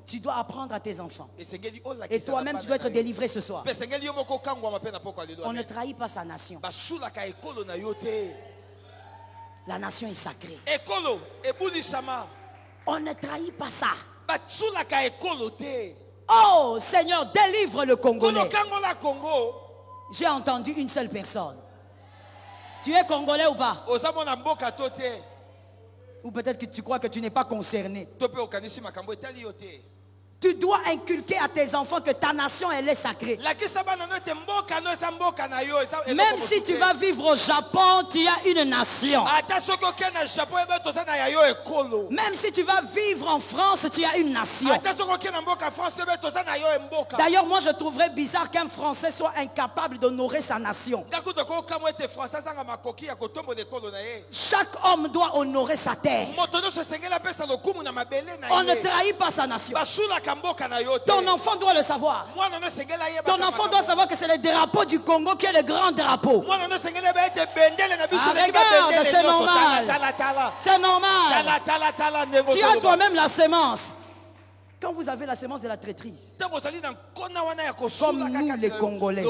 Tu dois apprendre à tes enfants. Et toi-même, tu dois être délivré ce soir. On ne trahit pas sa nation. La nation est sacrée. On ne trahit pas ça. Oh Seigneur, délivre le Congolais. J'ai entendu une seule personne. Tu es Congolais ou pas? Ou peut-être que tu crois que tu n'es pas concerné. Tu dois inculquer à tes enfants que ta nation, elle est sacrée. Même si tu vas vivre au Japon, tu as une nation. Même si tu vas vivre en France, tu as une nation. D'ailleurs, moi je trouverais bizarre qu'un Français soit incapable d'honorer sa nation. Chaque homme doit honorer sa terre. On ne trahit pas sa nation. Ton enfant doit le savoir. Ton enfant doit savoir que c'est le drapeau du Congo qui est le grand drapeau. Ah, regarde, c'est normal. C'est normal. Tu as toi-même la sémence. Quand vous avez la sémence de la traîtrise, comme nous les Congolais,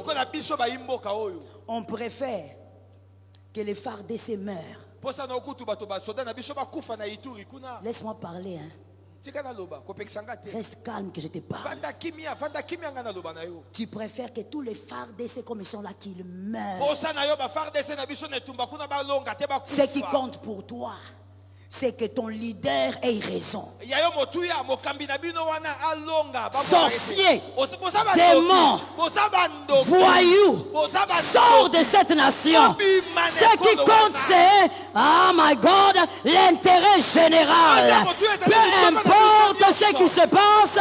on préfère que les FARDC meurent. Laisse-moi parler, hein. Reste calme que je te parle. Tu préfères que tous les FARDC comme ils sont là qu'ils meurent. Ce qui compte pour toi, c'est que ton leader ait raison. Sorcier, démon, voyou, sors de cette nation. Ce qui compte, c'est, oh my God, l'intérêt général. Peu importe ce qui se passe,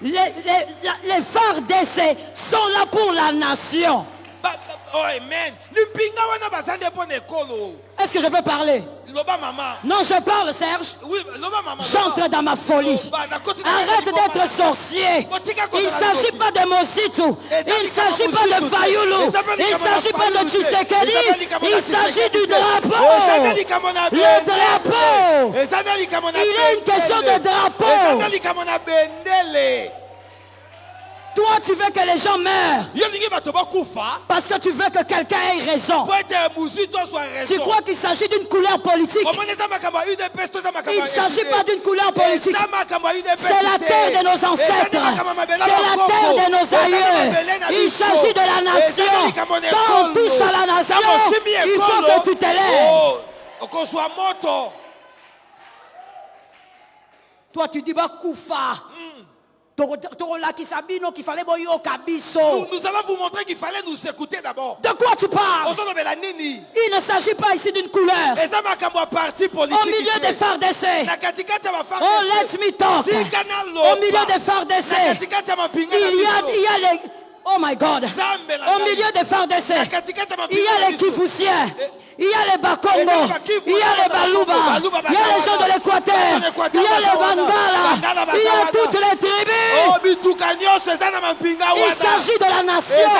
les FARDC sont là pour la nation. Oh, amen. Est-ce que je peux parler? Non, je parle, Serge. J'entre dans ma folie. Arrête d'être sorcier. Il ne s'agit pas de Mositu. Il ne s'agit pas de Fayoulou. Il ne s'agit pas de Tshisekedi. Il s'agit du drapeau. Le drapeau. Il est une question de drapeau. Toi, tu veux que les gens meurent parce que tu veux que quelqu'un ait raison. Tu crois qu'il s'agit d'une couleur politique? Il ne s'agit pas d'une couleur politique. C'est la terre de nos ancêtres. C'est la terre de nos aïeux. Il s'agit de la nation. Quand on touche à la nation, il faut que tu te lèves. Toi, tu dis Bakoufa. Nous allons vous montrer qu'il fallait nous écouter d'abord. De quoi tu parles? Il ne s'agit pas ici d'une couleur. Au milieu des FARDC. Oh, let me talk. Au milieu des FARDC. Il y a les... Oh my God. Au milieu des FARDC, il y a les Kivusiens, il y a les Bakongo, il y a les Baluba, il y a les gens de l'Équateur, il y a les Bangala, il y a toutes les tribus. Il s'agit de la nation.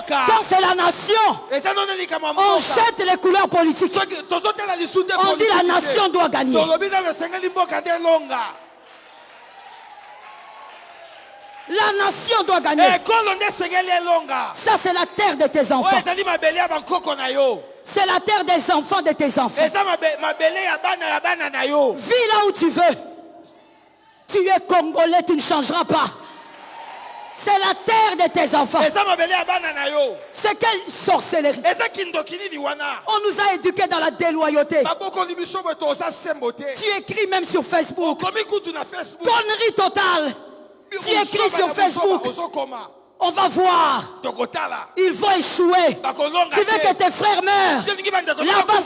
Quand c'est la nation, on jette les couleurs politiques. On dit la nation doit gagner. La nation doit gagner. Ça, c'est la terre de tes enfants. C'est la terre des enfants de tes enfants. Vis là où tu veux. Tu es Congolais, tu ne changeras pas. C'est la terre de tes enfants. C'est quelle sorcellerie? On nous a éduqués dans la déloyauté. Tu écris même sur Facebook. Connerie totale. Tu écris sur Facebook. On va voir. Ils vont échouer. Tu veux que tes frères meurent. Là-bas,